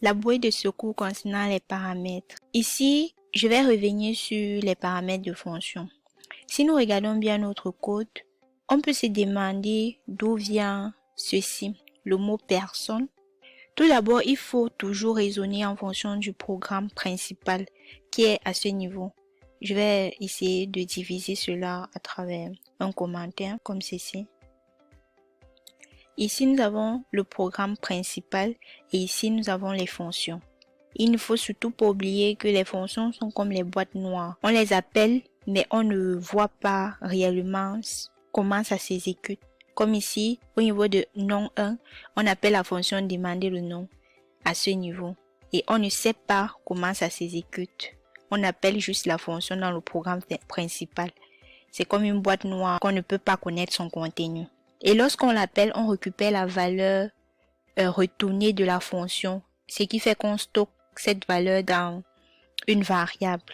La bouée de secours concernant les paramètres. Ici, je vais revenir sur les paramètres de fonction. Si nous regardons bien notre code, on peut se demander d'où vient ceci, le mot personne. Tout d'abord, il faut toujours raisonner en fonction du programme principal qui est à ce niveau. Je vais essayer de diviser cela à travers un commentaire comme ceci. Ici, nous avons le programme principal et ici, nous avons les fonctions. Il ne faut surtout pas oublier que les fonctions sont comme les boîtes noires. On les appelle, mais on ne voit pas réellement comment ça s'exécute. Comme ici, au niveau de nom 1, on appelle la fonction demander le nom à ce niveau. Et on ne sait pas comment ça s'exécute. On appelle juste la fonction dans le programme principal. C'est comme une boîte noire qu'on ne peut pas connaître son contenu. Et lorsqu'on l'appelle, on récupère la valeur retournée de la fonction, ce qui fait qu'on stocke cette valeur dans une variable.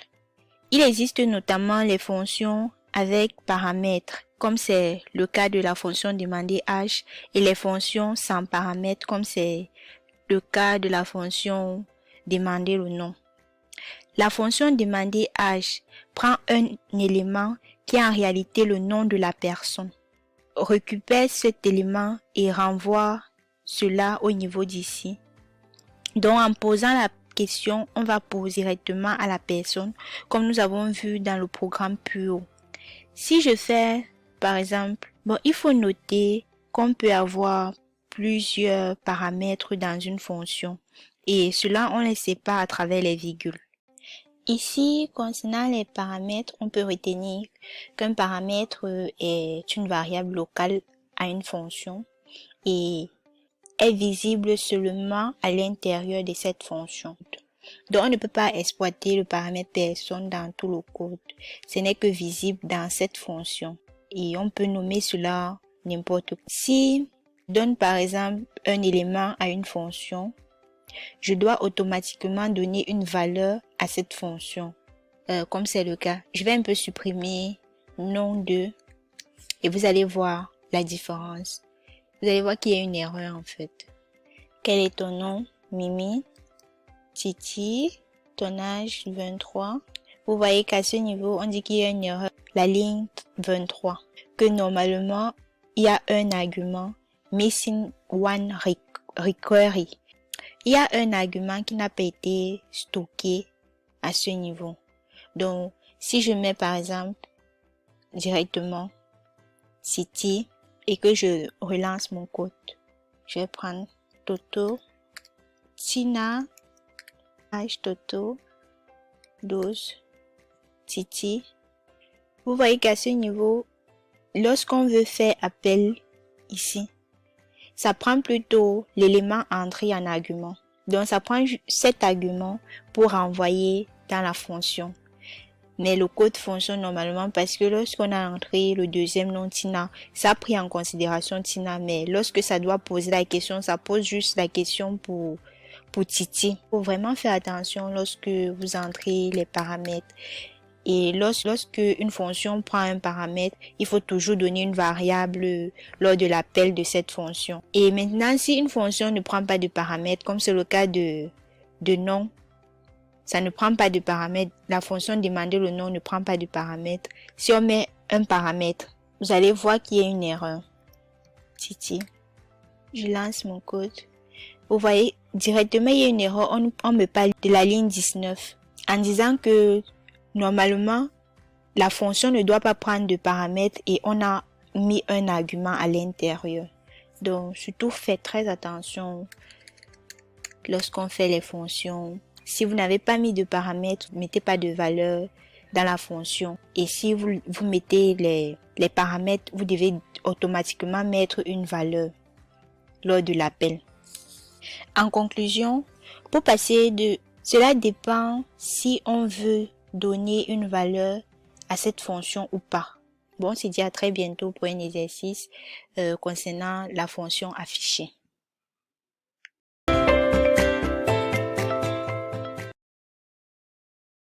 Il existe notamment les fonctions avec paramètres, comme c'est le cas de la fonction demander âge, et les fonctions sans paramètres, comme c'est le cas de la fonction demander le nom. La fonction demander âge prend un élément qui est en réalité le nom de la personne, récupère cet élément et renvoie cela au niveau d'ici. Donc en posant la question, on va poser directement à la personne comme nous avons vu dans le programme plus haut. Si je fais par exemple, il faut noter qu'on peut avoir plusieurs paramètres dans une fonction et cela on les sépare à travers les virgules. Ici, concernant les paramètres, on peut retenir qu'un paramètre est une variable locale à une fonction et est visible seulement à l'intérieur de cette fonction. Donc, on ne peut pas exploiter le paramètre personne dans tout le code. Ce n'est que visible dans cette fonction et on peut nommer cela n'importe quoi. Si je donne par exemple un élément à une fonction, je dois automatiquement donner une valeur à cette fonction, comme c'est le cas. Je vais un peu supprimer nom de et vous allez voir la différence. Vous allez voir qu'il y a une erreur en fait. Quel est ton nom? Mimi. Titi. Ton âge 23. Vous voyez qu'à ce niveau, on dit qu'il y a une erreur. La ligne 23. Que normalement, il y a un argument missing one requery. Il y a un argument qui n'a pas été stocké à ce niveau. Donc, si je mets par exemple directement City et que je relance mon code, je vais prendre Toto, Tina, âge Toto, 12, Titi. Vous voyez qu'à ce niveau, lorsqu'on veut faire appel ici, ça prend plutôt l'élément entré en argument. Donc, ça prend cet argument pour renvoyer dans la fonction. Mais le code fonctionne normalement parce que lorsqu'on a entré le deuxième nom Tina, ça a pris en considération Tina. Mais lorsque ça doit poser la question, ça pose juste la question pour Titi. Il faut vraiment faire attention lorsque vous entrez les paramètres. Et lorsque une fonction prend un paramètre, il faut toujours donner une variable lors de l'appel de cette fonction. Et maintenant, si une fonction ne prend pas de paramètre, comme c'est le cas de nom, ça ne prend pas de paramètre. La fonction demander le nom ne prend pas de paramètre. Si on met un paramètre, vous allez voir qu'il y a une erreur. Titi. Je lance mon code. Vous voyez, directement, il y a une erreur. On me parle de la ligne 19 en disant que normalement, la fonction ne doit pas prendre de paramètres et on a mis un argument à l'intérieur. Donc, surtout, faites très attention lorsqu'on fait les fonctions. Si vous n'avez pas mis de paramètres, mettez pas de valeur dans la fonction. Et si vous mettez les paramètres, vous devez automatiquement mettre une valeur lors de l'appel. En conclusion, pour passer cela dépend si on veut donner une valeur à cette fonction ou pas. Bon, on se dit à très bientôt pour un exercice concernant la fonction affichée.